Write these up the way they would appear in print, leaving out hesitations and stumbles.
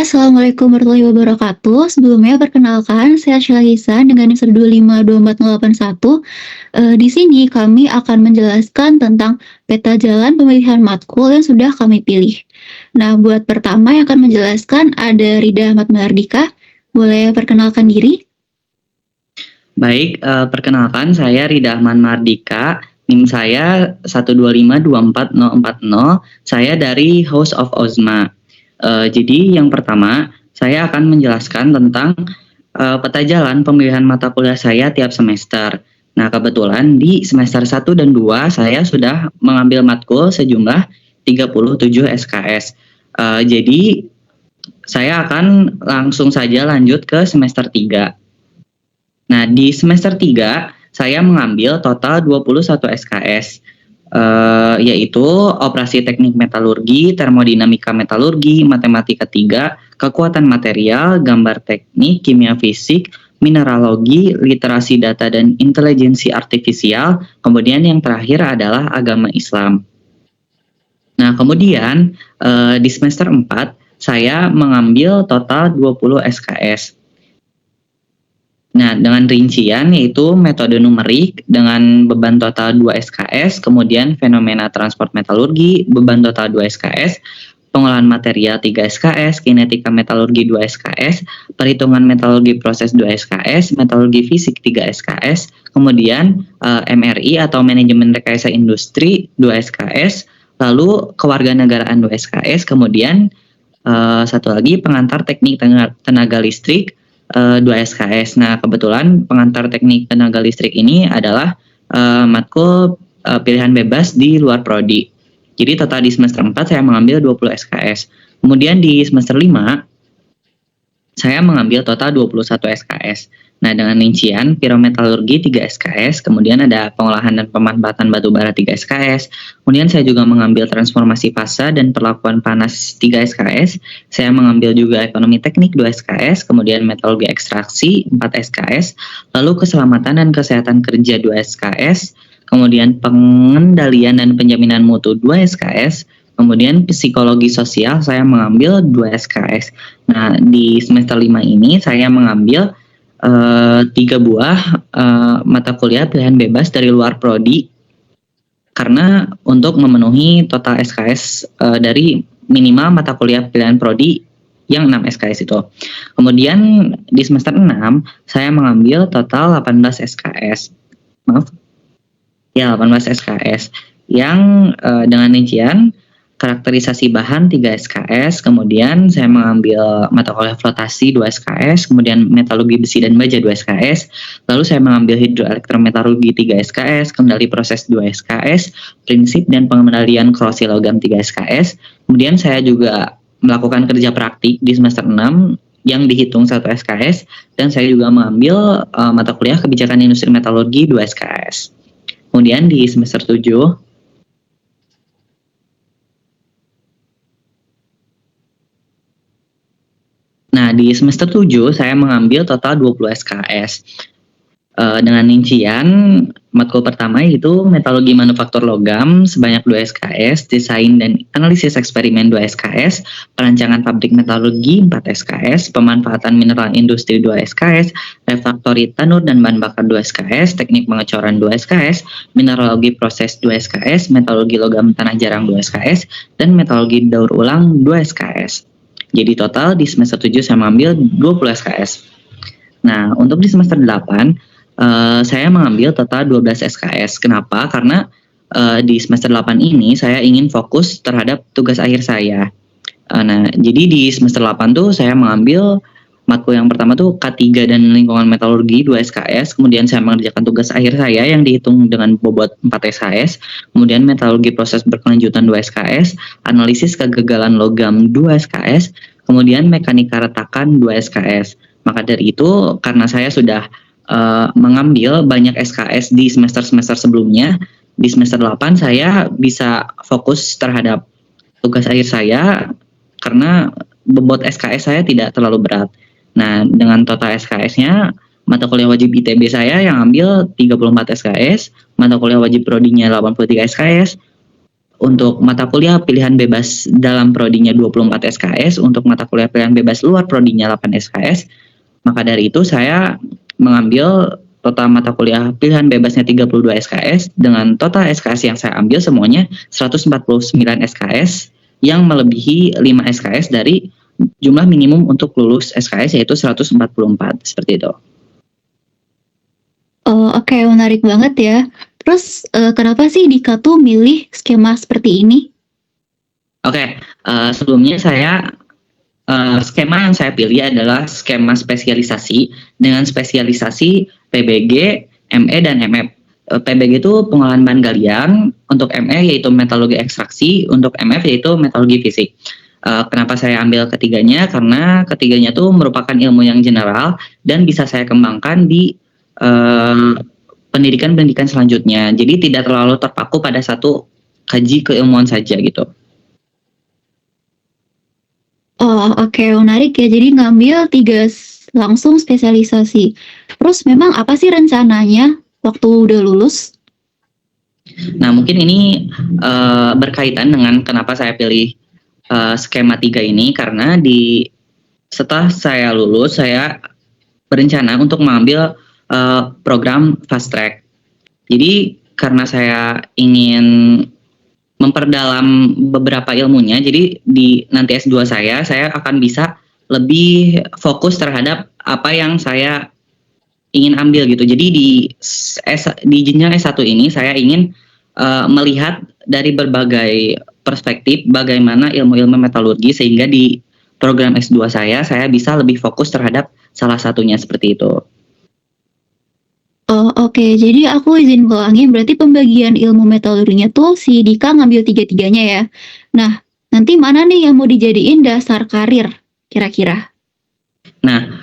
Assalamualaikum warahmatullahi wabarakatuh. Sebelumnya perkenalkan, saya Sheila Hisan dengan episode 252401. Di sini kami akan menjelaskan tentang peta jalan pemilihan matkul yang sudah kami pilih. Nah, buat pertama yang akan menjelaskan ada Rida Ahmad Mahardika. Boleh perkenalkan diri? Baik, perkenalkan saya Rida Ahmad Mardika, NIM saya 125244040, saya dari House of Ozma. Jadi yang pertama, saya akan menjelaskan tentang peta jalan pemilihan mata kuliah saya tiap semester. Nah, kebetulan di semester 1 dan 2 saya sudah mengambil matkul sejumlah 37 SKS. Jadi saya akan langsung saja lanjut ke semester 3. Nah, di semester 3, saya mengambil total 21 SKS, yaitu Operasi Teknik Metalurgi, Termodinamika Metalurgi, Matematika 3, Kekuatan Material, Gambar Teknik, Kimia Fisik, Mineralogi, Literasi Data dan Intelijensi Artifisial, kemudian yang terakhir adalah Agama Islam. Nah, kemudian di semester 4, saya mengambil total 20 SKS. Nah, dengan rincian yaitu metode numerik dengan beban total 2 SKS, kemudian fenomena transport metalurgi, beban total 2 SKS, pengolahan material 3 SKS, kinetika metalurgi 2 SKS, perhitungan metalurgi proses 2 SKS, metalurgi fisik 3 SKS, kemudian MRI atau manajemen rekayasa industri 2 SKS, lalu kewarganegaraan 2 SKS, kemudian satu lagi pengantar teknik tenaga listrik 2 SKS. Nah, kebetulan pengantar teknik tenaga listrik ini adalah matkul pilihan bebas di luar prodi. Jadi total di semester 4 saya mengambil 20 SKS. Kemudian di semester 5 saya mengambil total 21 SKS. Nah, dengan rincian pirometalurgi 3 SKS, kemudian ada pengolahan dan pemanfaatan batu bara 3 SKS, kemudian saya juga mengambil transformasi fasa dan perlakuan panas 3 SKS, saya mengambil juga ekonomi teknik 2 SKS, kemudian metalurgi ekstraksi 4 SKS, lalu keselamatan dan kesehatan kerja 2 SKS, kemudian pengendalian dan penjaminan mutu 2 SKS, kemudian psikologi sosial saya mengambil 2 SKS. Nah, di semester 5 ini saya mengambil 3 buah mata kuliah pilihan bebas dari luar prodi karena untuk memenuhi total SKS dari minimal mata kuliah pilihan prodi yang 6 SKS itu. Kemudian di semester 6 saya mengambil total 18 SKS. Maaf. Ya, 18 SKS yang dengan rincian karakterisasi bahan 3 SKS, kemudian saya mengambil mata kuliah flotasi 2 SKS, kemudian metalurgi besi dan baja 2 SKS, lalu saya mengambil hidroelektrometalurgi 3 SKS, kendali proses 2 SKS, prinsip dan pengendalian korrosi logam 3 SKS, kemudian saya juga melakukan kerja praktik di semester 6 yang dihitung 1 SKS, dan saya juga mengambil mata kuliah kebijakan industri metalurgi 2 SKS. Kemudian di semester 7, nah, di semester 7 saya mengambil total 20 SKS. Dengan rincian matkul pertama yaitu metalurgi manufaktur logam sebanyak 2 SKS, desain dan analisis eksperimen 2 SKS, perancangan pabrik metalurgi 4 SKS, pemanfaatan mineral industri 2 SKS, refraktori tanur dan bahan bakar 2 SKS, teknik pengecoran 2 SKS, mineralogi proses 2 SKS, metalurgi logam tanah jarang 2 SKS, dan metalurgi daur ulang 2 SKS. Jadi total di semester 7 saya mengambil 20 SKS. Nah, untuk di semester 8, saya mengambil total 12 SKS. Kenapa? Karena di semester 8 ini saya ingin fokus terhadap tugas akhir saya. Nah, jadi di semester 8 tuh saya mengambil matkul yang pertama tuh K3 dan lingkungan metalurgi 2 SKS, kemudian saya mengerjakan tugas akhir saya yang dihitung dengan bobot 4 SKS, kemudian metalurgi proses berkelanjutan 2 SKS, analisis kegagalan logam 2 SKS, kemudian mekanika retakan 2 SKS. Maka dari itu, karena saya sudah mengambil banyak SKS di semester-semester sebelumnya, di semester 8 saya bisa fokus terhadap tugas akhir saya karena bobot SKS saya tidak terlalu berat. Nah, dengan total SKS-nya, mata kuliah wajib ITB saya yang ambil 34 SKS, mata kuliah wajib prodinya 83 SKS, untuk mata kuliah pilihan bebas dalam prodinya 24 SKS, untuk mata kuliah pilihan bebas luar prodinya 8 SKS. Maka dari itu saya mengambil total mata kuliah pilihan bebasnya 32 SKS dengan total SKS yang saya ambil semuanya 149 SKS yang melebihi 5 SKS dari jumlah minimum untuk lulus SKS yaitu 144 seperti itu. Oh, oke, menarik banget ya. Terus kenapa sih Dika tuh milih skema seperti ini? Oke, sebelumnya skema yang saya pilih adalah skema spesialisasi dengan spesialisasi PBG, ME, dan MF. PBG itu pengolahan bahan galian, untuk ME yaitu metalurgi ekstraksi, untuk MF yaitu metalurgi fisik. Kenapa saya ambil ketiganya? Karena ketiganya itu merupakan ilmu yang general dan bisa saya kembangkan di pendidikan-pendidikan selanjutnya. Jadi tidak terlalu terpaku pada satu kaji keilmuan saja gitu. Oh, oke, menarik ya. Jadi ngambil 3 langsung spesialisasi. Terus memang apa sih rencananya waktu udah lulus? Nah, mungkin ini berkaitan dengan kenapa saya pilih skema 3 ini, karena setelah saya lulus, saya berencana untuk mengambil program fast track. Jadi karena saya ingin memperdalam beberapa ilmunya, jadi di nanti S2 saya akan bisa lebih fokus terhadap apa yang saya ingin ambil gitu. Jadi di jenjang S1 ini saya ingin melihat dari berbagai perspektif bagaimana ilmu-ilmu metalurgi sehingga di program S2 saya bisa lebih fokus terhadap salah satunya seperti itu. Oh, oke. Jadi aku izin ulangin, berarti pembagian ilmu metalurginya tuh si Dika ngambil 3-tiganya ya. Nah, nanti mana nih yang mau dijadiin dasar karir kira-kira? Nah,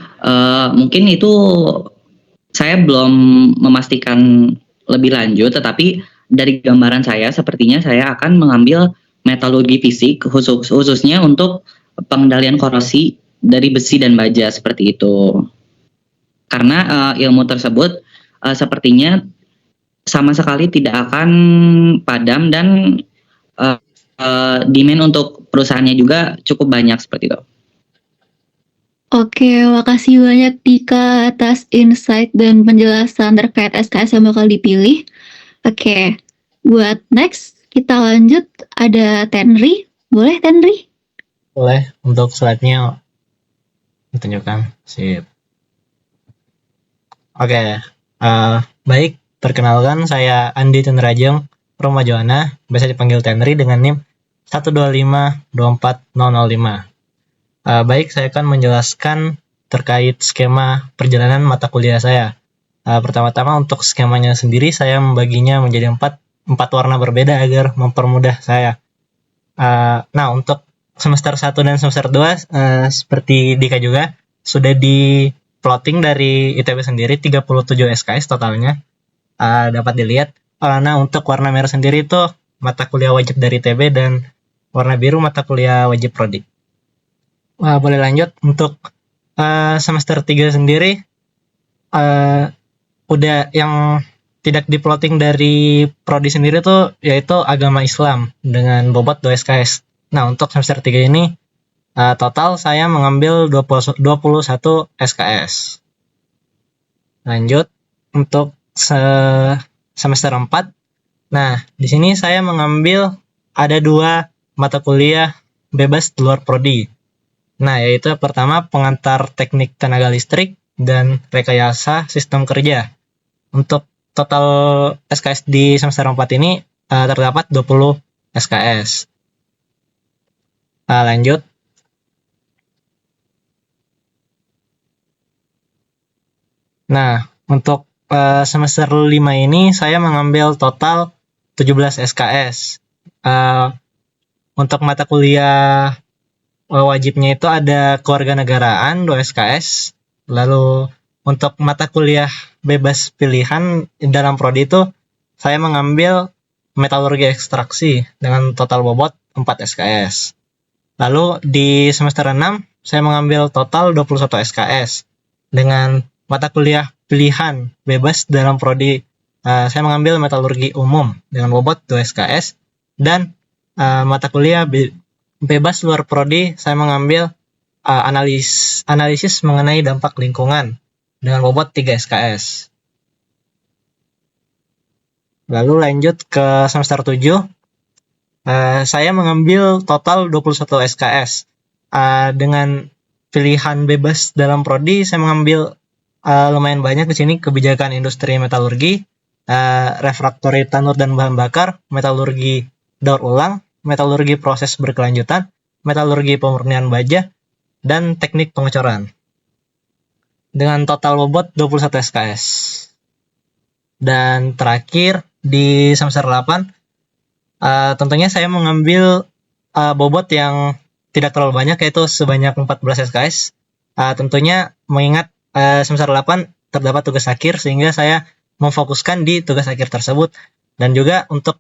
mungkin itu saya belum memastikan lebih lanjut, tetapi dari gambaran saya sepertinya saya akan mengambil metalurgi fisik khususnya untuk pengendalian korosi dari besi dan baja seperti itu. Karena ilmu tersebut sepertinya sama sekali tidak akan padam dan demand untuk perusahaannya juga cukup banyak seperti itu. Oke, makasih banyak Dika atas insight dan penjelasan terkait SKS yang bakal dipilih. Oke, buat next kita lanjut ada Tenri. Boleh Tenri? Boleh, untuk slide-nya ditunjukkan. Sip. Oke, baik, perkenalkan saya Andi Tenrajeng Romajoana, biasa dipanggil Tenri dengan NIM 1252405. Baik, saya akan menjelaskan terkait skema perjalanan mata kuliah saya. Pertama-tama untuk skemanya sendiri saya membaginya menjadi empat warna berbeda agar mempermudah saya. Nah, untuk semester 1 dan semester 2 seperti Dika juga sudah di plotting dari ITB sendiri 37 SKS totalnya. Dapat dilihat. Nah, untuk warna merah sendiri itu mata kuliah wajib dari ITB dan warna biru mata kuliah wajib prodi. Boleh lanjut untuk semester 3 sendiri udah yang tidak diplotting dari prodi sendiri tuh yaitu agama Islam dengan bobot 2 SKS. Nah, untuk semester 3 ini total saya mengambil 21 SKS. Lanjut untuk semester 4. Nah, di sini saya mengambil ada 2 mata kuliah bebas di luar prodi. Nah, yaitu pertama pengantar teknik tenaga listrik dan rekayasa sistem kerja. Untuk total SKS di semester 4 ini terdapat 20 SKS. Lanjut. Nah, untuk semester 5 ini saya mengambil total 17 SKS. Untuk mata kuliah wajibnya itu ada kewarganegaraan 2 SKS. Lalu untuk mata kuliah bebas pilihan dalam prodi itu saya mengambil metalurgi ekstraksi dengan total bobot 4 SKS. Lalu di semester 6 saya mengambil total 21 SKS dengan mata kuliah pilihan bebas dalam prodi. Saya mengambil metalurgi umum dengan bobot 2 SKS dan mata kuliah bebas luar prodi, saya mengambil analisis mengenai dampak lingkungan dengan bobot 3 SKS. Lalu lanjut ke semester 7, saya mengambil total 21 SKS. Dengan pilihan bebas dalam prodi, saya mengambil lumayan banyak di sini: kebijakan industri metalurgi, refraktori tanur dan bahan bakar, metalurgi daur ulang, metalurgi proses berkelanjutan, metalurgi pemurnian baja, dan teknik pengecoran. Dengan total bobot 21 SKS. Dan terakhir di semester 8, tentunya saya mengambil bobot yang tidak terlalu banyak, yaitu sebanyak 14 SKS. Tentunya mengingat semester 8 terdapat tugas akhir, sehingga saya memfokuskan di tugas akhir tersebut. Dan juga untuk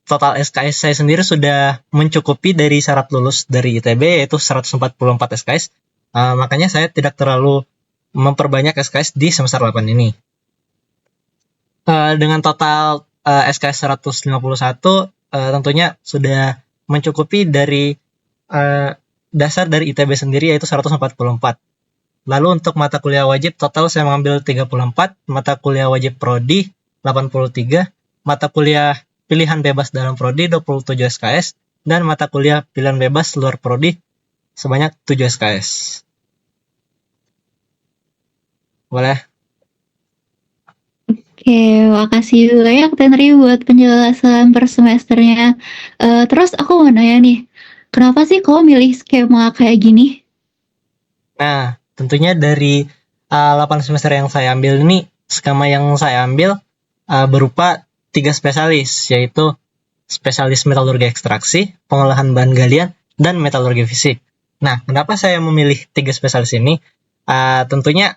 total SKS saya sendiri sudah mencukupi dari syarat lulus dari ITB, yaitu 144 SKS. Makanya saya tidak terlalu memperbanyak SKS di semester 8 ini. Dengan total SKS 151, tentunya sudah mencukupi dari dasar dari ITB sendiri, yaitu 144. Lalu untuk mata kuliah wajib total saya mengambil 34, mata kuliah wajib prodi 83, mata kuliah pilihan bebas dalam prodi 27 SKS, dan mata kuliah pilihan bebas luar prodi sebanyak 7 SKS. Boleh? Oke, makasih banyak Tenri buat penjelasan per semesternya. Terus aku mau nanya nih, kenapa sih kau milih skema kayak gini? Nah, tentunya dari 8 semester yang saya ambil ini, skema yang saya ambil berupa 3 spesialis, yaitu spesialis metalurgi ekstraksi, pengolahan bahan galian, dan metalurgi fisik. Nah, kenapa saya memilih 3 spesialis ini? Tentunya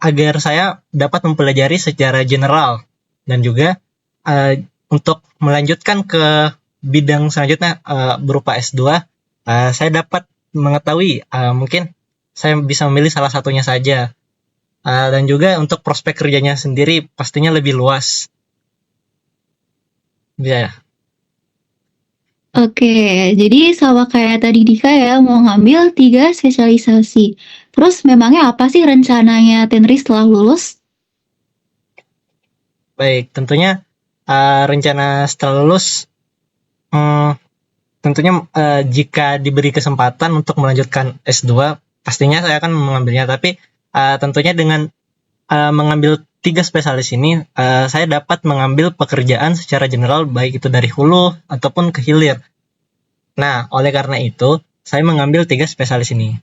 agar saya dapat mempelajari secara general, dan juga untuk melanjutkan ke bidang selanjutnya berupa S2, saya dapat mengetahui mungkin saya bisa memilih salah satunya saja, dan juga untuk prospek kerjanya sendiri pastinya lebih luas. Ya. Oke, jadi sama kayak tadi Dika ya, mau ngambil 3 spesialisasi. Terus memangnya apa sih rencananya Tenri setelah lulus? Baik, tentunya rencana setelah lulus, tentunya jika diberi kesempatan untuk melanjutkan S2, pastinya saya akan mengambilnya. Tapi tentunya dengan mengambil 3 spesialis ini, saya dapat mengambil pekerjaan secara general, baik itu dari hulu ataupun ke hilir. Nah, oleh karena itu, saya mengambil 3 spesialis ini.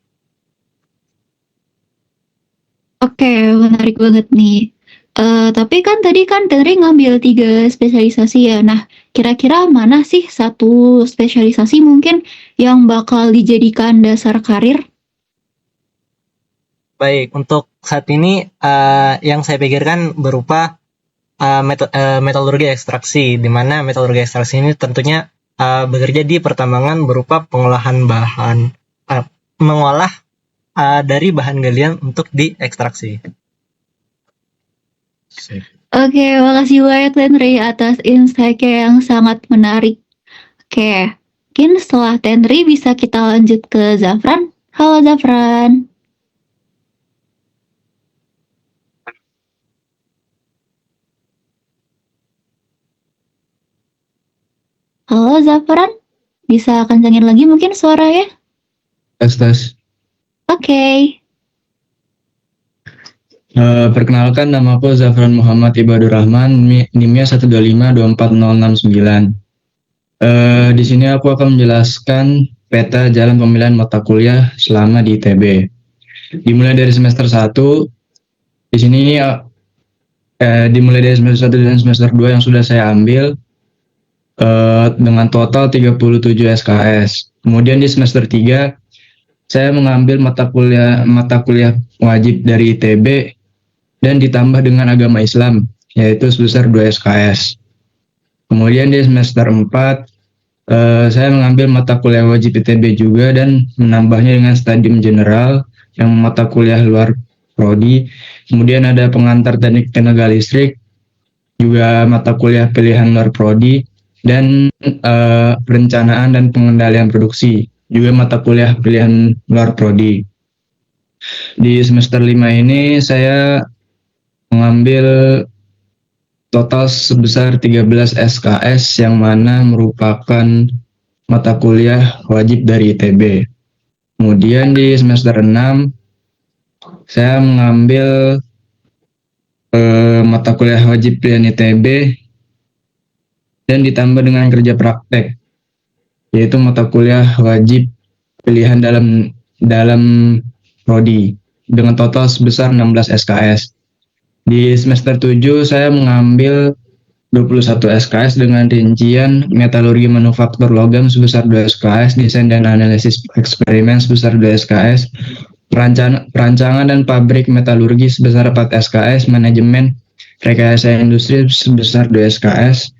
Oke, menarik banget nih. Tapi kan tadi kan Tenri ngambil 3 spesialisasi ya. Nah, kira-kira mana sih satu spesialisasi mungkin yang bakal dijadikan dasar karir? Baik, untuk saat ini yang saya pikirkan berupa metalurgi ekstraksi, di mana metalurgi ekstraksi ini tentunya bekerja di pertambangan berupa pengolahan bahan, mengolah dari bahan galian untuk diekstraksi. Oke, makasih banyak Tenri atas insight-nya yang sangat menarik. Oke, mungkin setelah Tenri bisa kita lanjut ke Zafran. Halo Zafran. Halo Zafran, bisa kencangin lagi mungkin suaranya? Tes. Oke. Perkenalkan, namaku Zafran Muhammad Ibadur Rahman, NIM-nya 125240069. Di sini aku akan menjelaskan peta jalan pemilihan mata kuliah selama di ITB. Dimulai dari semester 1, di sini dimulai dari semester 1 dan semester 2 yang sudah saya ambil dengan total 37 SKS. Kemudian di semester 3 saya mengambil mata kuliah wajib dari ITB dan ditambah dengan agama Islam, yaitu sebesar 2 SKS. Kemudian di semester 4 saya mengambil mata kuliah wajib ITB juga dan menambahnya dengan stadium general yang mata kuliah luar prodi. Kemudian ada pengantar teknik tenaga listrik, juga mata kuliah pilihan luar prodi. dan perencanaan dan pengendalian produksi, juga mata kuliah pilihan luar prodi. Di semester 5 ini saya mengambil total sebesar 13 SKS yang mana merupakan mata kuliah wajib dari ITB. Kemudian di semester 6 saya mengambil mata kuliah wajib pilihan ITB dan ditambah dengan kerja praktek, yaitu mata kuliah wajib pilihan dalam prodi dengan total sebesar 16 SKS. Di semester 7 saya mengambil 21 SKS dengan rincian metalurgi manufaktur logam sebesar 2 SKS, desain dan analisis eksperimen sebesar 2 SKS, perancangan dan pabrik metalurgi sebesar 4 SKS, manajemen rekayasa industri sebesar 2 SKS.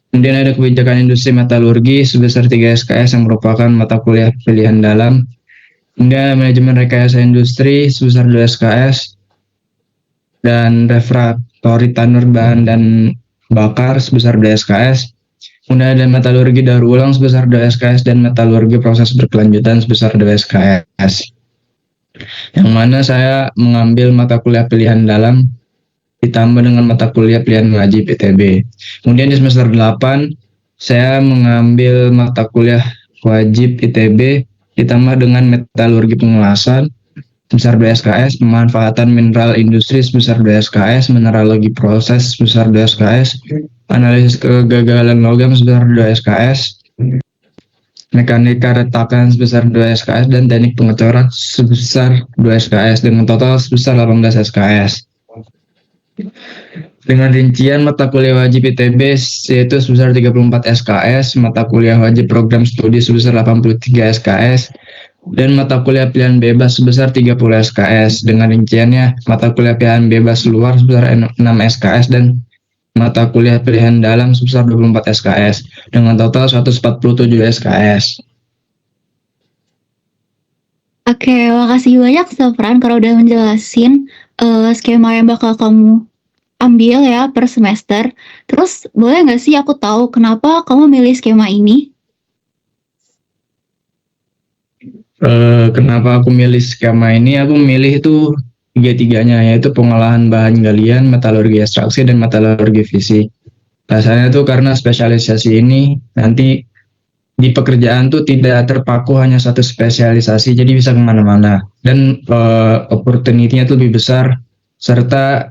Kemudian ada kebijakan industri metalurgi sebesar 3 SKS yang merupakan mata kuliah pilihan dalam. Kemudian manajemen rekayasa industri sebesar 2 SKS dan refraktori tanur bahan dan bakar sebesar 2 SKS. Kemudian ada metalurgi daur ulang sebesar 2 SKS dan metalurgi proses berkelanjutan sebesar 2 SKS. Yang mana saya mengambil mata kuliah pilihan dalam ditambah dengan mata kuliah pilihan wajib ITB. Kemudian di semester 8 saya mengambil mata kuliah wajib ITB ditambah dengan metalurgi pengelasan sebesar 2 SKS, pemanfaatan mineral industri sebesar 2 SKS, mineralogi proses sebesar 2 SKS, analisis kegagalan logam sebesar 2 SKS, mekanika retakan sebesar 2 SKS, dan teknik pengecoran sebesar 2 SKS dengan total sebesar 18 SKS. Dengan rincian mata kuliah wajib ITB yaitu sebesar 34 SKS, mata kuliah wajib program studi sebesar 83 SKS, dan mata kuliah pilihan bebas sebesar 30 SKS. Dengan rinciannya mata kuliah pilihan bebas luar sebesar 6 SKS dan mata kuliah pilihan dalam sebesar 24 SKS dengan total 147 SKS. Oke, makasih banyak Safran kalau udah menjelasin skema yang bakal kamu ambil ya per semester. Terus boleh nggak sih aku tahu kenapa kamu milih skema ini? Kenapa aku milih skema ini? Aku milih itu tiga-tiganya, yaitu pengolahan bahan galian, metalurgi ekstraksi, dan metalurgi fisik. Rasanya tuh karena spesialisasi ini nanti di pekerjaan tuh tidak terpaku hanya satu spesialisasi, jadi bisa kemana-mana. Dan opportunity-nya tuh lebih besar, serta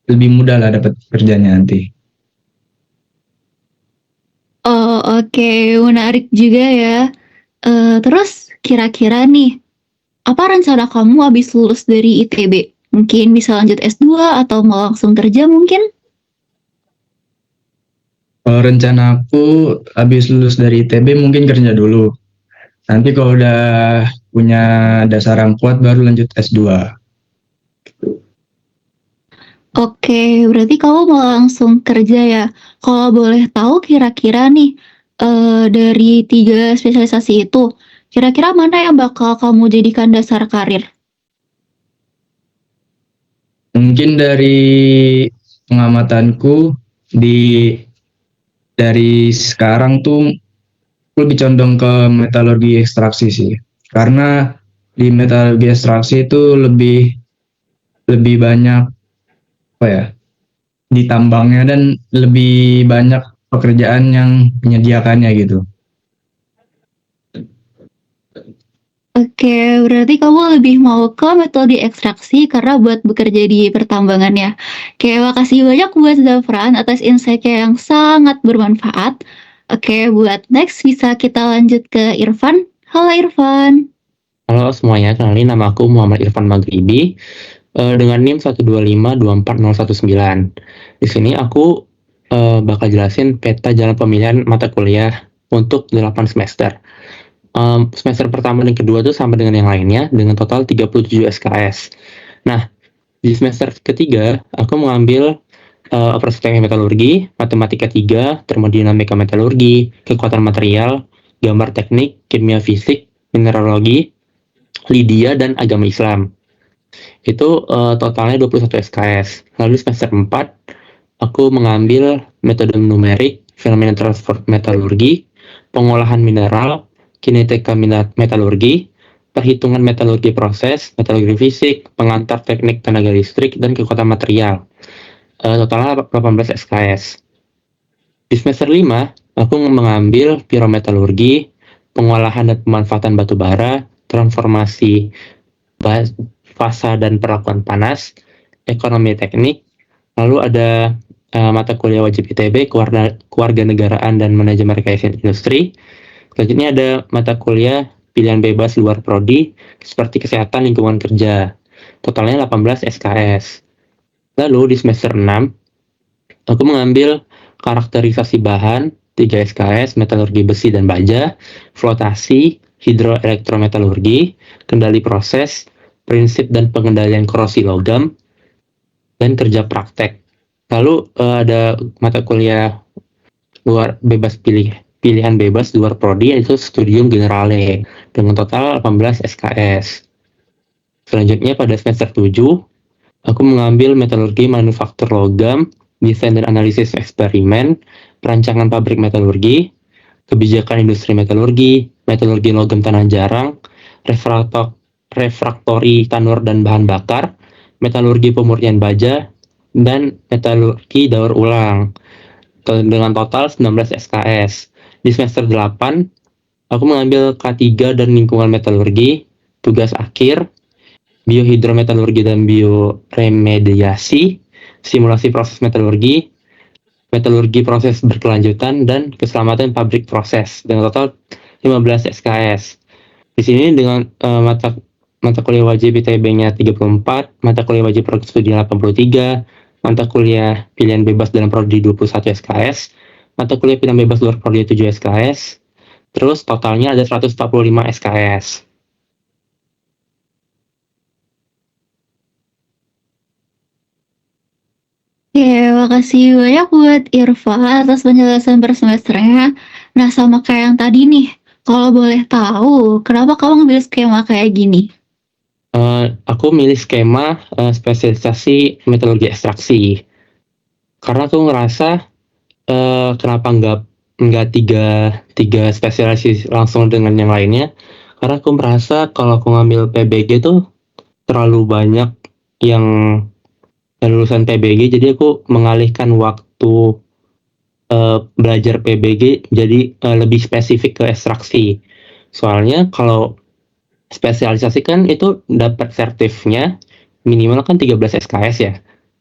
lebih mudah lah dapat kerjanya nanti. Oh, oke, menarik juga ya. Terus kira-kira nih, apa rencana kamu habis lulus dari ITB? Mungkin bisa lanjut S2 atau mau langsung kerja mungkin? Rencana aku habis lulus dari ITB mungkin kerja dulu. Nanti kalau udah punya dasar yang kuat baru lanjut S2. Oke, berarti kamu mau langsung kerja ya. Kalau boleh tahu kira-kira nih, dari 3 spesialisasi itu, kira-kira mana yang bakal kamu jadikan dasar karir? Mungkin dari pengamatanku dari sekarang tuh lebih condong ke metalurgi ekstraksi sih. Karena di metalurgi ekstraksi itu lebih banyak apa ya? Di tambangnya dan lebih banyak pekerjaan yang menyediakannya gitu. Oke, berarti kamu lebih mau ke metode ekstraksi karena buat bekerja di pertambangan ya. Oke, makasih banyak buat Zafran atas insight-nya yang sangat bermanfaat. Oke, buat next bisa kita lanjut ke Irfan. Halo Irfan. Halo semuanya, kenalin nama aku Muhammad Irfan Maghribi dengan NIM 125240119. Di sini aku bakal jelasin peta jalan pemilihan mata kuliah untuk 8 semester. Semester pertama dan kedua itu sama dengan yang lainnya dengan total 37 SKS. Nah, di semester ketiga aku mengambil operasi teknik metalurgi, matematika 3, termodinamika metalurgi, kekuatan material, gambar teknik, kimia fisik, mineralogi, Lydia, dan agama Islam. Itu totalnya 21 SKS. Lalu semester 4 aku mengambil metode numerik, fenomena transport metalurgi, pengolahan mineral, kinetika metalurgi, perhitungan metalurgi proses, metalurgi fisik, pengantar teknik tenaga listrik, dan kekuatan material. Totalnya 18 SKS. Di semester 5, aku mengambil pirometalurgi, pengolahan dan pemanfaatan batu bara, transformasi fasa dan perlakuan panas, ekonomi teknik, lalu ada mata kuliah wajib ITB, kewarganegaraan dan manajemen rekayasa industri. Selanjutnya ada mata kuliah pilihan bebas luar prodi seperti kesehatan lingkungan kerja. Totalnya 18 SKS. Lalu di semester 6, aku mengambil karakterisasi bahan 3 SKS, metalurgi besi dan baja, flotasi, hidroelektrometalurgi, kendali proses, prinsip dan pengendalian korosi logam, dan kerja praktek. Lalu ada mata kuliah luar bebas pilihan bebas luar prodi, yaitu studium generale dengan total 18 SKS. Selanjutnya pada semester 7, aku mengambil metalurgi manufaktur logam, desain dan analisis eksperimen, perancangan pabrik metalurgi, kebijakan industri metalurgi, metalurgi logam tanah jarang, refraktori tanur dan bahan bakar, metalurgi pemurnian baja, dan metalurgi daur ulang dengan total 19 SKS. Di semester 8, aku mengambil K3 dan lingkungan metalurgi, tugas akhir, biohidrometalurgi dan bioremediasi, simulasi proses metalurgi, metalurgi proses berkelanjutan, dan keselamatan pabrik proses dengan total 15 SKS. Di sini dengan mata kuliah wajib ITB-nya 34, mata kuliah wajib studi 83, mata kuliah pilihan bebas dalam prodi 21 SKS, mata kuliah pilihan bebas luar prodi 7 SKS, terus totalnya ada 145 SKS. Oke, makasih banyak buat Irfan atas penjelasan per semesternya. Nah, sama kayak yang tadi nih, kalau boleh tahu, kenapa kamu ngambil skema kayak gini? Aku milih skema spesialisasi metalurgi ekstraksi karena aku ngerasa kenapa nggak tiga spesialisasi langsung dengan yang lainnya, karena aku merasa kalau aku ngambil PBG tuh terlalu banyak yang lulusan PBG, jadi aku mengalihkan waktu belajar PBG jadi lebih spesifik ke ekstraksi. Soalnya kalau spesialisasi kan itu dapat sertifnya minimal kan 13 SKS ya.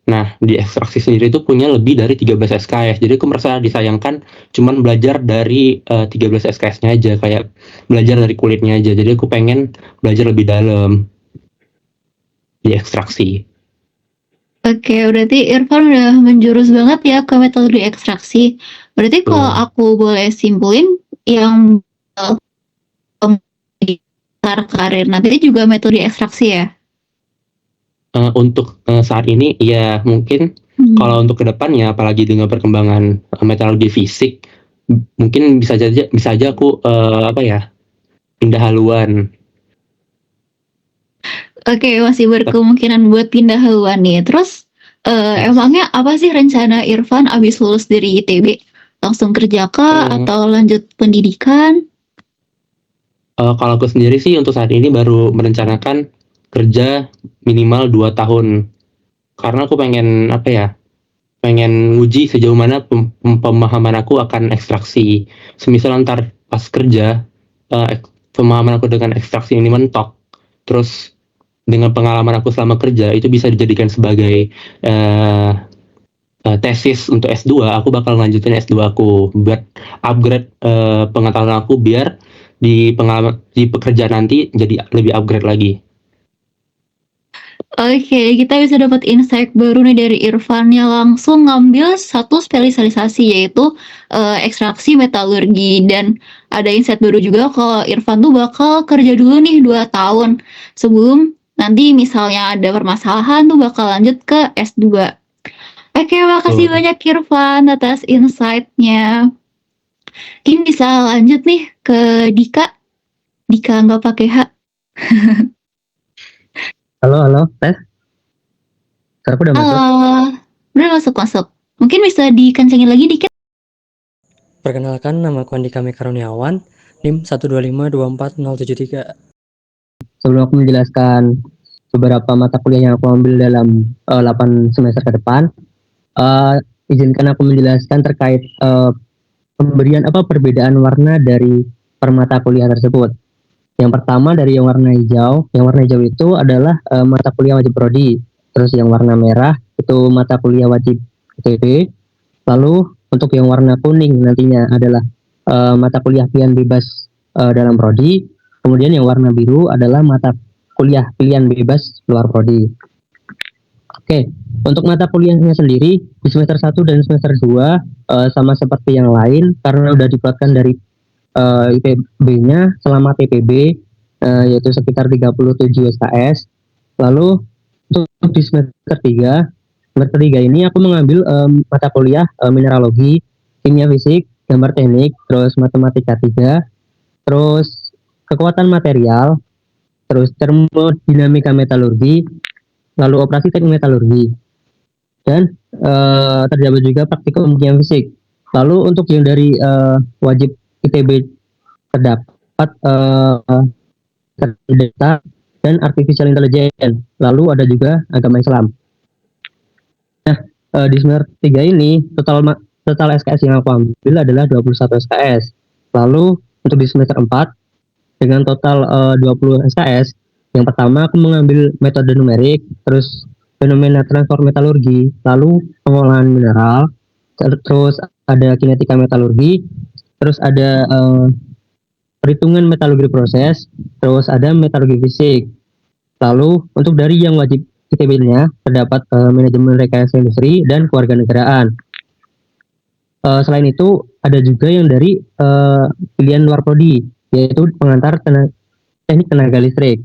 Nah, di ekstraksi sendiri itu punya lebih dari 13 SKS. Jadi aku merasa disayangkan cuman belajar dari 13 SKS-nya aja, kayak belajar dari kulitnya aja. Jadi aku pengen belajar lebih dalam di ekstraksi. Oke, berarti Irfan udah menjurus banget ya ke metodologi ekstraksi. Berarti kalau aku boleh simpulin, yang karir nanti juga metode ekstraksi ya? Untuk saat ini ya mungkin kalau untuk kedepannya, apalagi dengan perkembangan metalurgi fisik, mungkin bisa aja aku pindah haluan. Oke, masih berkemungkinan buat pindah haluan nih. Terus emangnya apa sih rencana Irfan abis lulus dari ITB? Langsung kerja kah atau lanjut pendidikan? Kalau aku sendiri sih untuk saat ini baru merencanakan kerja minimal 2 tahun. Karena aku pengen pengen nguji sejauh mana pemahaman aku akan ekstraksi. Semisal ntar pas kerja, pemahaman aku dengan ekstraksi ini mentok. Terus dengan pengalaman aku selama kerja itu bisa dijadikan sebagai tesis untuk S2. Aku bakal lanjutin S2 aku buat upgrade pengetahuan aku biar di pekerjaan nanti jadi lebih upgrade lagi. Oke, kita bisa dapat insight baru nih dari Irfan yang langsung ngambil satu spesialisasi yaitu ekstraksi metalurgi, dan ada insight baru juga kalau Irfan tuh bakal kerja dulu nih 2 tahun sebelum nanti misalnya ada permasalahan tuh bakal lanjut ke S2. Oke, makasih banyak Irfan atas insight-nya. Mungkin bisa lanjut nih ke Dika. Dika nggak pakai H. Halo, tes. Suaraku udah masuk? Halo, udah masuk. Mungkin bisa dikencengin lagi dikit. Perkenalkan, nama aku Andika Mekaroniawan, NIM 125240073. Sebelum aku menjelaskan beberapa mata kuliah yang aku ambil dalam 8 semester ke depan, izinkan aku menjelaskan terkait perbedaan warna dari per mata kuliah tersebut. Yang pertama dari yang warna hijau. Yang warna hijau itu adalah mata kuliah wajib prodi. Terus yang warna merah itu mata kuliah wajib ITB. Lalu untuk yang warna kuning nantinya adalah mata kuliah pilihan bebas dalam prodi. Kemudian yang warna biru adalah mata kuliah pilihan bebas luar prodi. Oke, untuk mata kuliahnya sendiri di semester 1 dan semester 2 sama seperti yang lain karena udah dibuatkan dari IPB-nya selama TPB yaitu sekitar 37 SKS. Lalu untuk di semester 3 ini aku mengambil mata kuliah mineralogi, kimia fisik, gambar teknik, terus matematika 3, terus kekuatan material, terus termodinamika metalurgi, lalu operasi teknik metalurgi, dan terdapat juga praktikum kimia fisik. Lalu untuk yang dari wajib ITB terdapat data dan artificial intelligence. Lalu ada juga agama Islam. Nah, di semester 3 ini total SKS yang aku ambil adalah 21 SKS. Lalu untuk di semester 4 dengan total 20 SKS, yang pertama aku mengambil metode numerik, terus fenomena transfer metalurgi, lalu pengolahan mineral, terus ada kinetika metalurgi, terus ada perhitungan metalurgi proses, terus ada metalurgi fisik. Lalu untuk dari yang wajib ITB-nya terdapat manajemen rekayasa industri dan kewarganegaraan. Selain itu ada juga yang dari pilihan luar prodi, yaitu pengantar teknik tenaga listrik.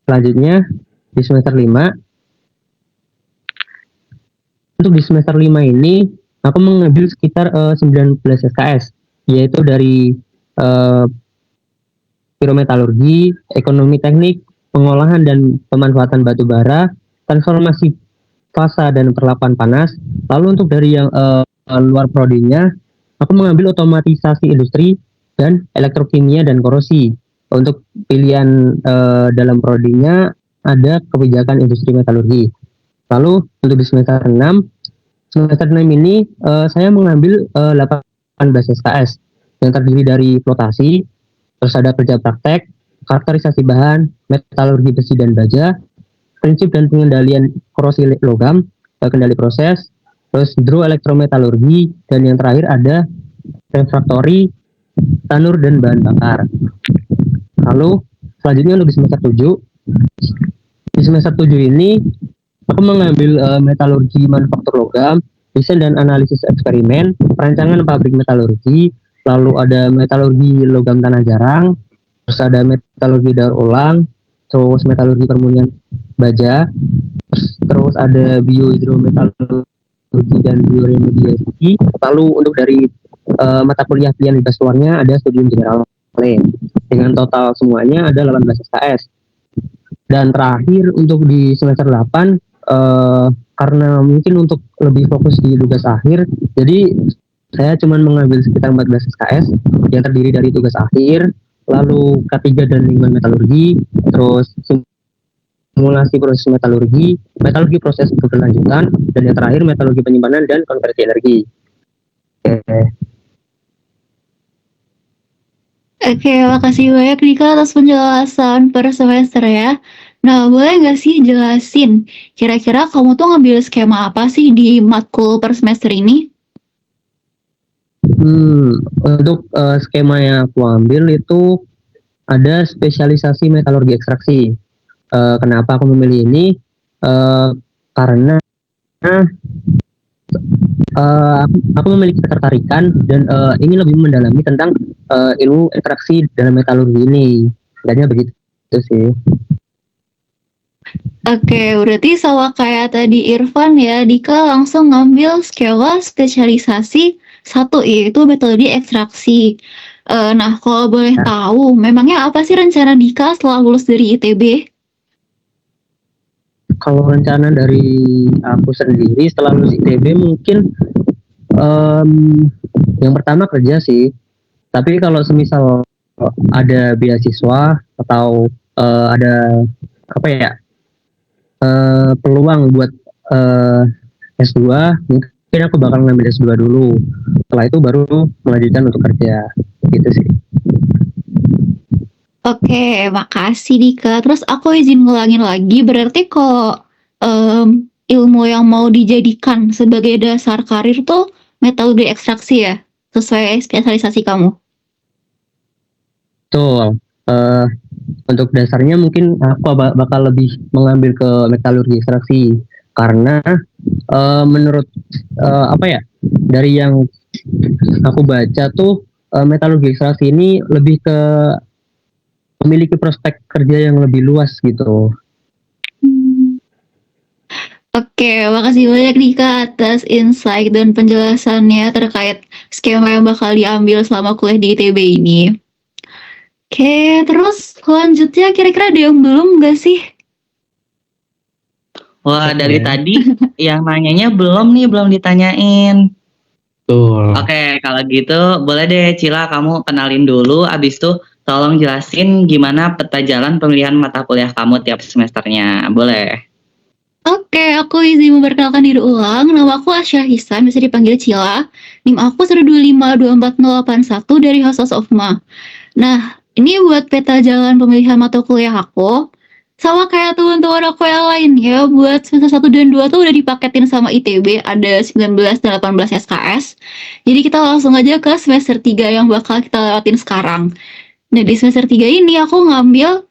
Selanjutnya di semester 5. Untuk di semester 5 ini aku mengambil sekitar 19 SKS, yaitu dari pirometalurgi, ekonomi teknik, pengolahan dan pemanfaatan batu bara, transformasi fasa dan perlakuan panas. Lalu untuk dari yang luar prodinya, aku mengambil otomatisasi industri dan elektrokimia dan korosi. Untuk pilihan dalam prodinya ada kebijakan industri metalurgi. Lalu untuk di semester 6 ini saya mengambil 18 SKS yang terdiri dari flotasi, terus ada kerja praktek, karakterisasi bahan, metalurgi besi dan baja, prinsip dan pengendalian korosi logam, kendali proses, terus hidroelektrometalurgi, dan yang terakhir ada refraktori, tanur dan bahan bakar. Lalu selanjutnya untuk di semester 7. Di semester 7 ini aku mengambil metalurgi manufaktur logam, desain dan analisis eksperimen, perancangan pabrik metalurgi, lalu ada metalurgi logam tanah jarang, terus ada metalurgi daur ulang, terus metalurgi permurnian baja, terus ada biohidrometalurgi dan bioremediasi. Lalu untuk dari mata kuliah pilihan bebas luarnya ada studium general dengan total semuanya ada 18 SKS. Dan terakhir untuk di semester 8 karena mungkin untuk lebih fokus di tugas akhir, jadi saya cuma mengambil sekitar 14 SKS yang terdiri dari tugas akhir, lalu K3 dan lingkungan metalurgi, terus simulasi proses metalurgi, metalurgi proses keberlanjutan, dan yang terakhir metalurgi penyimpanan dan konversi energi. Oke, makasih banyak Dika atas penjelasan per semester ya. Nah, boleh nggak sih jelasin kira-kira kamu tuh ngambil skema apa sih di matkul per semester ini? Untuk skema yang aku ambil itu ada spesialisasi metalurgi ekstraksi. Kenapa aku memilih ini? Karena aku memiliki ketertarikan dan ingin lebih mendalami tentang ilmu ekstraksi dalam metalurgi ini. Kayaknya begitu sih. Oke, berarti sama kayak tadi Irfan ya, Dika langsung ngambil skema spesialisasi 1 yaitu metode ekstraksi. Nah, kalau boleh tahu, memangnya apa sih rencana Dika setelah lulus dari ITB? Kalau rencana dari aku sendiri setelah lulus ITB mungkin Yang pertama kerja sih, tapi kalau semisal ada beasiswa atau ada apa ya peluang buat S2, mungkin aku bakal ngambil S2 dulu. Setelah itu baru melanjutkan untuk kerja, gitu sih. Oke, makasih Dika. Terus aku izin ngulangin lagi, berarti kalau ilmu yang mau dijadikan sebagai dasar karir tuh metodologi ekstraksi ya, sesuai spesialisasi kamu. Betul. Untuk dasarnya mungkin aku bakal lebih mengambil ke metalurgi ekstraksi karena menurut apa ya, dari yang aku baca tuh metalurgi ekstraksi ini lebih ke memiliki prospek kerja yang lebih luas gitu. Oke, makasih banyak Dika atas insight dan penjelasannya terkait skema yang bakal diambil selama kuliah di ITB ini. Oke, terus selanjutnya kira-kira ada yang belum nggak sih? Wah, dari Oke. tadi yang nanyanya belum ditanyain. Betul. Oke, kalau gitu boleh deh Cila kamu kenalin dulu, abis itu tolong jelasin gimana peta jalan pemilihan mata kuliah kamu tiap semesternya. Boleh? Oke, aku izin memperkenalkan diri ulang. Nama aku Asya Hisan, bisa dipanggil Cila. NIM aku 1252401 dari House of Ma. Nah, ini buat peta jalan pemilihan mata kuliah aku. Sama kayak teman-teman aku yang lain ya, buat semester 1 dan 2 tuh udah dipaketin sama ITB, ada 19 dan 18 SKS. Jadi kita langsung aja ke semester 3 yang bakal kita lewatin sekarang. Nah, di semester 3 ini aku ngambil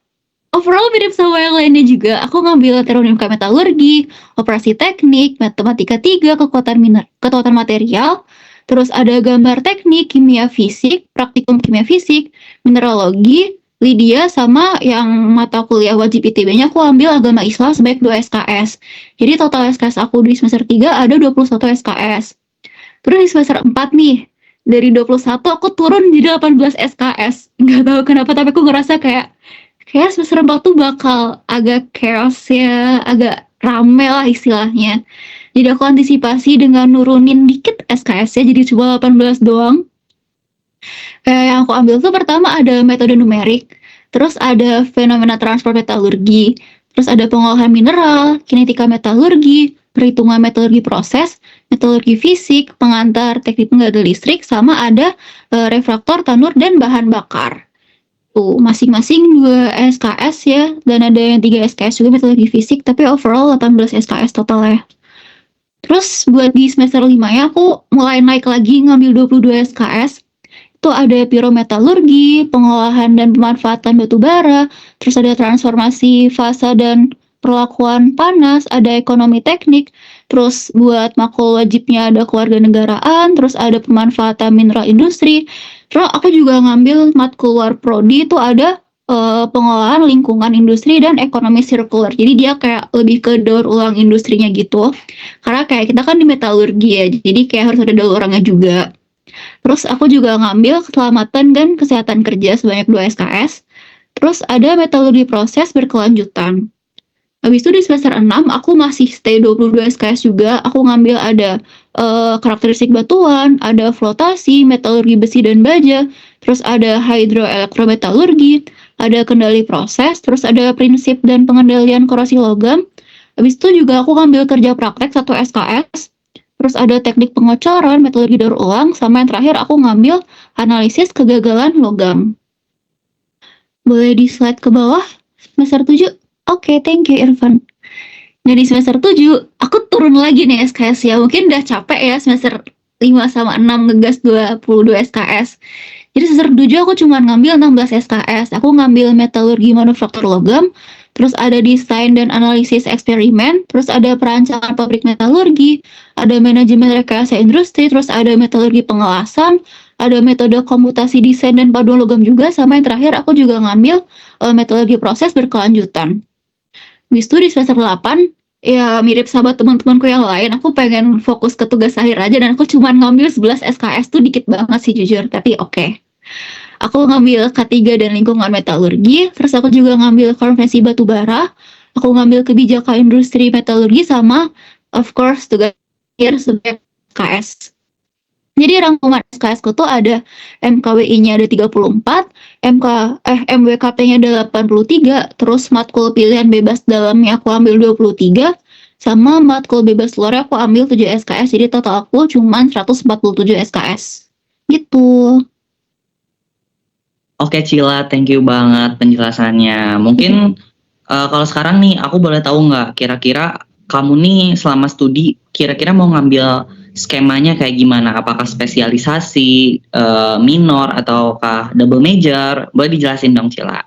overall mirip sama yang lainnya juga. Aku ngambil termodinamika metalurgi, operasi teknik, matematika 3, kekuatan material, terus ada gambar teknik, kimia fisik, praktikum kimia fisik, mineralogi, Lydia, sama yang mata kuliah wajib ITB-nya aku ambil agama Islam sebanyak 2 SKS. Jadi total SKS aku di semester 3 ada 21 SKS. Terus di semester 4 nih, dari 21 aku turun di 18 SKS. Nggak tahu kenapa, tapi aku ngerasa kayak semester 4 tuh bakal agak chaos ya, agak rame lah istilahnya. Jadi aku antisipasi dengan nurunin dikit SKS-nya, jadi cuma 18 doang. Yang aku ambil tuh pertama ada metode numerik, terus ada fenomena transport metalurgi, terus ada pengolahan mineral, kinetika metalurgi, perhitungan metalurgi proses, metalurgi fisik, pengantar teknik pengganti listrik, sama ada refraktor, tanur, dan bahan bakar. Tuh, masing-masing 2 SKS ya, dan ada yang 3 SKS juga metalurgi fisik, tapi overall 18 SKS total ya. Terus buat di semester 5 ya, aku mulai naik lagi ngambil 22 SKS. Itu ada pirometalurgi, pengolahan dan pemanfaatan batu bara, terus ada transformasi fasa dan perlakuan panas, ada ekonomi teknik, terus buat makul wajibnya ada kewarganegaraan, terus ada pemanfaatan mineral industri. Terus aku juga ngambil matkul luar prodi itu ada pengolahan lingkungan industri dan ekonomi sirkular. Jadi dia kayak lebih ke daur ulang industrinya gitu. Karena kayak kita kan di metalurgi ya, jadi kayak harus ada daur ulangnya juga. Terus aku juga ngambil keselamatan dan kesehatan kerja sebanyak 2 SKS. Terus ada metalurgi proses berkelanjutan. Habis itu di semester 6 aku masih stay 22 SKS juga. Aku ngambil ada karakteristik batuan, ada flotasi, metalurgi besi dan baja, terus ada hidroelektrometalurgi, ada kendali proses, terus ada prinsip dan pengendalian korosi logam. Habis itu juga aku ngambil kerja praktek 1 SKS. Terus ada teknik pengocoran, metodologi daur ulang, sama yang terakhir aku ngambil analisis kegagalan logam. Boleh di slide ke bawah, semester 7. Oke, thank you Irfan. Nah di semester 7, aku turun lagi nih SKS ya, mungkin udah capek ya semester 5 sama 6 ngegas 22 SKS. Jadi semester 7 aku cuma ngambil 16 SKS, aku ngambil metalurgi manufaktur logam, terus ada desain dan analisis eksperimen, terus ada perancangan pabrik metalurgi, ada manajemen rekayasa industri, terus ada metalurgi pengelasan, ada metode komputasi desain dan paduan logam juga, sama yang terakhir aku juga ngambil metodologi proses berkelanjutan. Habis itu di semester 8, ya mirip sama teman-temanku yang lain, aku pengen fokus ke tugas akhir aja dan aku cuma ngambil 11 SKS tuh dikit banget sih jujur, tapi oke. Aku ngambil K3 dan lingkungan metalurgi, terus aku juga ngambil konvensi batu bara, aku ngambil kebijakan industri metalurgi sama of course tugas akhir sebagai SKS. Jadi rangkuman SKS-ku tuh ada MKWI-nya ada 34, MWKP-nya ada 83, terus matkul pilihan bebas dalamnya aku ambil 23, sama matkul bebas luarnya aku ambil 7 SKS, jadi total aku cuman 147 SKS. Gitu. Oke Cila, thank you banget penjelasannya. Mungkin kalau sekarang nih aku boleh tahu nggak kira-kira kamu nih selama studi kira-kira mau ngambil skemanya kayak gimana? Apakah spesialisasi, minor ataukah double major? Boleh dijelasin dong Cila.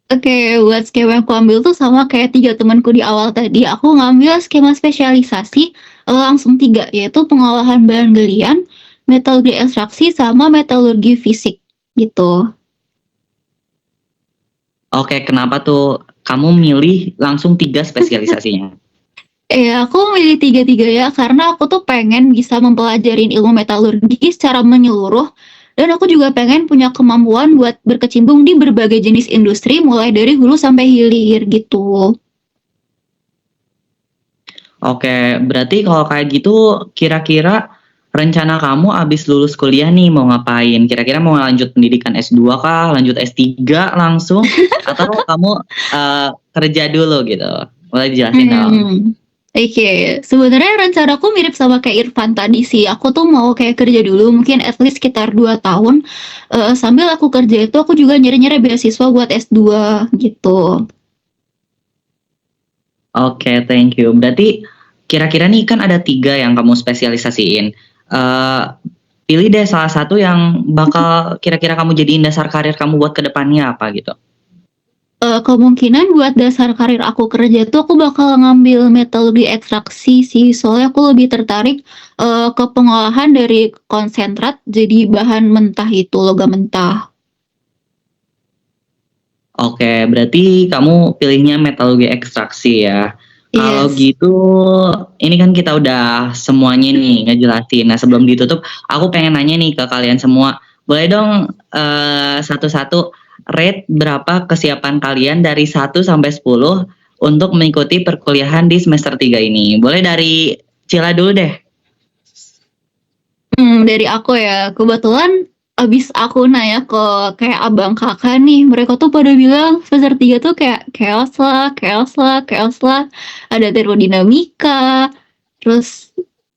Oke, buat skema yang aku ambil tuh sama kayak 3 temanku di awal tadi. Aku ngambil skema spesialisasi langsung 3, yaitu pengolahan bahan galian, metalurgi ekstraksi, sama metalurgi fisik gitu. Oke, kenapa tuh kamu milih langsung 3 spesialisasinya? Aku milih 3-3 ya, karena aku tuh pengen bisa mempelajarin ilmu metalurgi secara menyeluruh, dan aku juga pengen punya kemampuan buat berkecimpung di berbagai jenis industri, mulai dari hulu sampai hilir gitu. Oke, berarti kalau kayak gitu kira-kira rencana kamu abis lulus kuliah nih mau ngapain? Kira-kira mau lanjut pendidikan S2 kah, lanjut S3 langsung, atau kamu kerja dulu gitu? Boleh dijelasin dong. Oke, sebenarnya rencanaku mirip sama kayak Irfan tadi sih. Aku tuh mau kayak kerja dulu, mungkin at least sekitar 2 tahun. Sambil aku kerja itu aku juga nyari-nyari beasiswa buat S2 gitu. Oke, thank you. Berarti kira-kira nih kan ada 3 yang kamu spesialisasiin. Pilih deh salah satu yang bakal kira-kira kamu jadiin dasar karir kamu buat kedepannya apa gitu. Kemungkinan buat dasar karir aku kerja tuh aku bakal ngambil metalurgi ekstraksi sih, soalnya aku lebih tertarik ke pengolahan dari konsentrat jadi bahan mentah itu, logam mentah. Oke, berarti kamu pilihnya metalurgi ekstraksi ya. Kalau Yes. gitu, ini kan kita udah semuanya nih ngejelasin. Nah, sebelum ditutup, aku pengen nanya nih ke kalian semua. Boleh dong satu-satu rate berapa kesiapan kalian dari 1 sampai 10 untuk mengikuti perkuliahan di semester 3 ini. Boleh dari Cila dulu deh. Dari aku ya, kebetulan abis aku nanya ke kayak abang kakak nih, mereka tuh pada bilang semester 3 tuh kayak chaos lah, chaos lah, chaos lah. Ada termodinamika, terus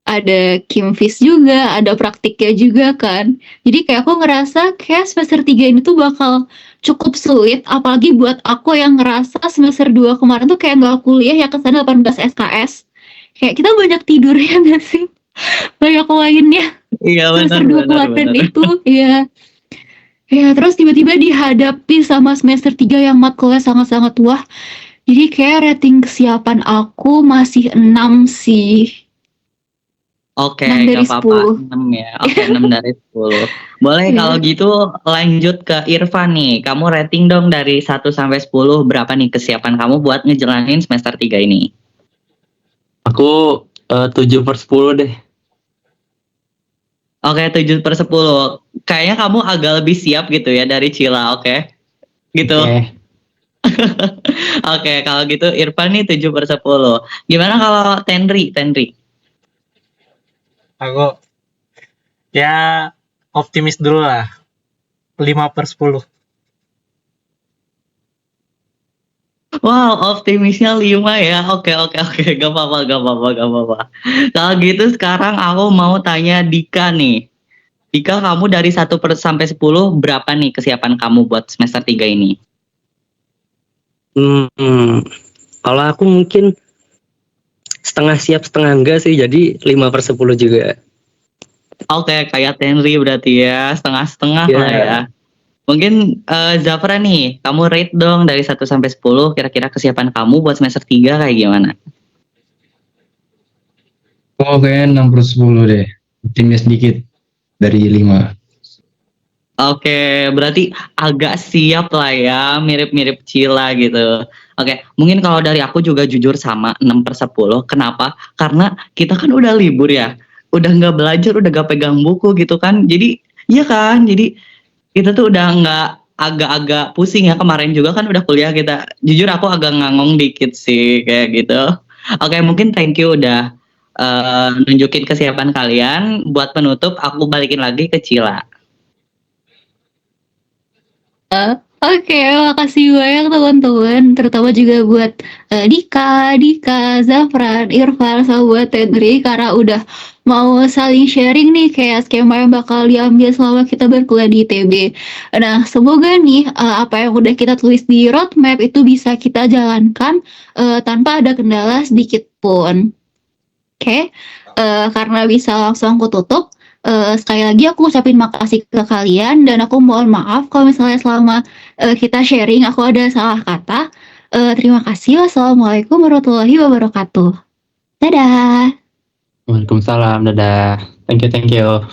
ada kimfis juga, ada praktiknya juga kan. Jadi kayak aku ngerasa kayak semester 3 ini tuh bakal cukup sulit, apalagi buat aku yang ngerasa semester 2 kemarin tuh kayak nggak kuliah ya kesana 18 SKS. Kayak kita banyak tidur ya nggak sih? Banyak lainnya. Iya Semester 2 kemarin itu ya. Ya, terus tiba-tiba dihadapi sama semester 3 yang matkulnya sangat-sangat wah. Jadi kayak rating kesiapan aku masih 6 sih. Oke, 6 dari nggak apa-apa. 10. 6 ya. Oke, 6 dari 10. Boleh Iya. kalau gitu lanjut ke Irfan nih. Kamu rating dong dari 1 sampai 10 berapa nih kesiapan kamu buat ngejalanin semester 3 ini? Aku 7/10 deh. Oke, 7/10. Kayaknya kamu agak lebih siap gitu ya dari Cila, oke? Gitu. Oke. Oke, kalau gitu Irfan nih 7/10. Gimana kalau Tenri? Aku ya optimis dulu lah. 5/10. Wow, optimisnya 5 ya. Oke. Gak apa-apa. Kalau gitu sekarang aku mau tanya Dika nih. Dika, kamu dari 1 sampai 10 berapa nih kesiapan kamu buat semester 3 ini? Kalau aku mungkin setengah siap setengah enggak sih, jadi 5/10 juga. Oke, kayak Tenri berarti ya, setengah-setengah Ya. lah ya. Mungkin Zafra nih, kamu rate dong dari 1 sampai 10 kira-kira kesiapan kamu buat semester 3 kayak gimana? Oh, kayaknya 6/10 deh. Optimis dikit dari 5. Oke, berarti agak siap lah ya, mirip-mirip Cila gitu. Oke, mungkin kalau dari aku juga jujur sama 6/10. Kenapa? Karena kita kan udah libur ya, udah nggak belajar, udah nggak pegang buku gitu kan. Jadi, iya kan, jadi kita tuh udah nggak agak-agak pusing ya. Kemarin juga kan udah kuliah kita. Jujur aku agak ngangong dikit sih kayak gitu. Oke, mungkin thank you udah nunjukin kesiapan kalian. Buat penutup, aku balikin lagi ke Cila. Oke, makasih banyak teman-teman, terutama juga buat Dika, Zafran, Irfan, sama buat Tedri karena udah mau saling sharing nih kayak skema yang bakal diambil selama kita berkuliah di ITB. Nah, semoga nih apa yang udah kita tulis di roadmap itu bisa kita jalankan tanpa ada kendala sedikit pun. Oke, karena bisa langsung aku tutup. Sekali lagi aku ucapin makasih ke kalian dan aku mohon maaf kalau misalnya selama kita sharing aku ada salah kata. Terima kasih. Wassalamualaikum warahmatullahi wabarakatuh. Dadah. Waalaikumsalam, dadah. Thank you, thank you.